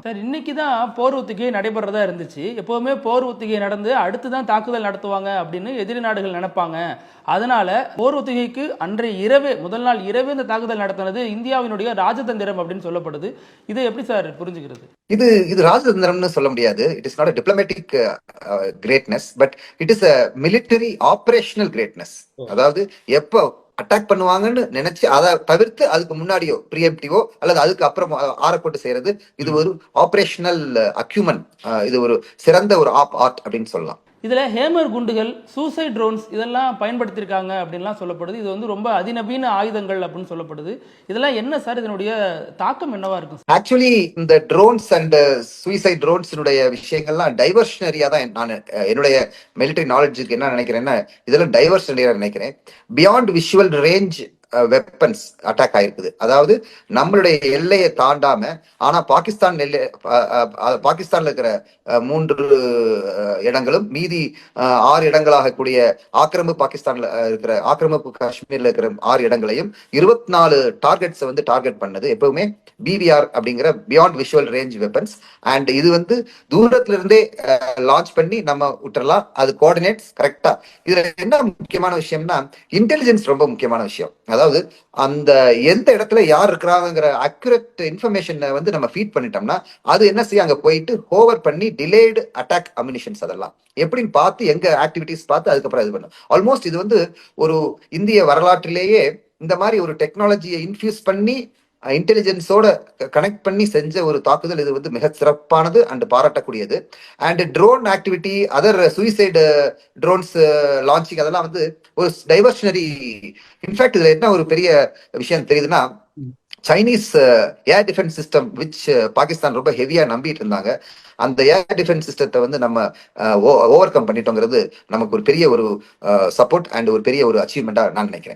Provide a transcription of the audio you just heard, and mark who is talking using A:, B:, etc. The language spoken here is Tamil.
A: சார் இன்னைக்கு தான் போர் ஒத்திகை நடைபெறதா இருந்துச்சு. எப்போவுமே போர் ஒத்திகை நடந்து அடுத்து தான் தாக்குதல் நடத்துவாங்க அப்படின்னு எதிரி நாடுகள் நினைப்பாங்க. அதனால போர் ஒத்திகைக்கு அன்றைய இரவே முதல் நாள் இரவே இந்த தாக்குதல் நடத்தினது இந்தியாவினுடைய ராஜதந்திரம் அப்படின்னு சொல்லப்படுது. இதை எப்படி சார் புரிஞ்சுக்கிறது?
B: இது இது ராஜதந்திரம்னு சொல்ல முடியாது. It is not a diplomatic greatness, but it is a military operational greatness. அதாவது எப்போ அட்டாக் பண்ணுவாங்கன்னு நினைச்சு அதை தவிர்த்து அதுக்கு முன்னாடியோ ப்ரீஎம்டிவோ அல்லது அதுக்கு அப்புறம் ஆரப்போட்டு செய்யறது, இது ஒரு ஆபரேஷனல் அக்யூமன். இது ஒரு சிறந்த ஒரு ஆர்ட் அப்படின்னு சொல்லலாம்.
A: இதுல ஹேமர் குண்டுகள், சூசைட் ட்ரோன்ஸ் இதெல்லாம் பயன்படுத்தியிருக்காங்க அப்படின்லாம் சொல்லப்படுது. இது வந்து ரொம்ப அதிநவீன ஆயுதங்கள் அப்படின்னு சொல்லப்படுது. இதெல்லாம் என்ன சார், இதனுடைய தாக்கம் என்னவா இருக்கும்?
B: ஆக்சுவலி இந்த ட்ரோன்ஸ் அண்ட் சூசைட் ட்ரோன்ஸினுடைய விஷயங்கள்லாம் டைவர்ஷனரியா தான் நான் என்னுடைய மிலிட்டரி நாலேஜுக்கு என்ன நினைக்கிறேன்னா, இதெல்லாம் டைவர்ஷனரியா நினைக்கிறேன். Beyond visual range weapons attack ஆயிருக்குது. அதாவது நம்மளுடைய எல்லையை தாண்டாம, ஆனா பாகிஸ்தான் பாகிஸ்தான்ல இருக்கிற 3 இடங்களும் மீதி 6 இடங்களாக கூடிய ஆக்கிரமிப்பு பாகிஸ்தான்ல இருக்கிற ஆக்கிரமிப்பு காஷ்மீர்ல இருக்கிற 6 இடங்களையும் 24 டார்கெட்ஸ் வந்து டார்கெட் பண்ணது எப்பவுமே பிவிஆர் அப்படிங்கிற beyond visual range weapons. And இது வந்து தூரத்துல இருந்தே லான்ச் பண்ணி நம்ம விட்டுறலாம். அது கோஆர்டினேட்ஸ் கரெக்டா. இதுல என்ன முக்கியமான விஷயம்னா, இன்டெலிஜென்ஸ் ரொம்ப முக்கியமான விஷயம். அதாவது அந்த எந்த இடத்துல யார் இருக்கிறாங்கிற அக்யூரேட் இன்ஃபர்மேஷனை வந்து நம்ம ஃபீட் பண்ணிட்டோம்னா, அது என்ன செய்ய அங்க போயிட்டு ஹோவர் பண்ணி டிலேடு அட்டாக் அம்யூனிஷன்ஸ் அதெல்லாம் எப்படின்னு பார்த்து எங்க ஆக்டிவிட்டிஸ் பார்த்து அதுக்கப்புறம் இது பண்ணும். ஆல்மோஸ்ட் இது வந்து ஒரு இந்திய வரலாற்றிலேயே இந்த மாதிரி ஒரு டெக்னாலஜியை இன்ஃபியூஸ் பண்ணி இன்டெலிஜென்ஸோட கனெக்ட் பண்ணி செஞ்ச ஒரு தாக்குதல். இது வந்து மிக சிறப்பானது அண்ட் பாராட்டக்கூடியது. And drone activity, other suicide drones launching, அதெல்லாம் வந்து ஒரு டைவர்ஷனரி. இன்ஃபேக்ட் இதுல என்ன ஒரு பெரிய விஷயம் தெரியுதுன்னா, Chinese air defence system which Pakistan ரொம்ப ஹெவியா நம்பிட்டு இருந்தாங்க, அந்த ஏர் டிஃபென்ஸ் சிஸ்டத்தை வந்து நம்ம ஓவர் கம் பண்ணிட்டோங்கிறது நமக்கு ஒரு பெரிய ஒரு சப்போர்ட் அண்ட் ஒரு பெரிய ஒரு அச்சீவ்மெண்டா நான் நினைக்கிறேன்.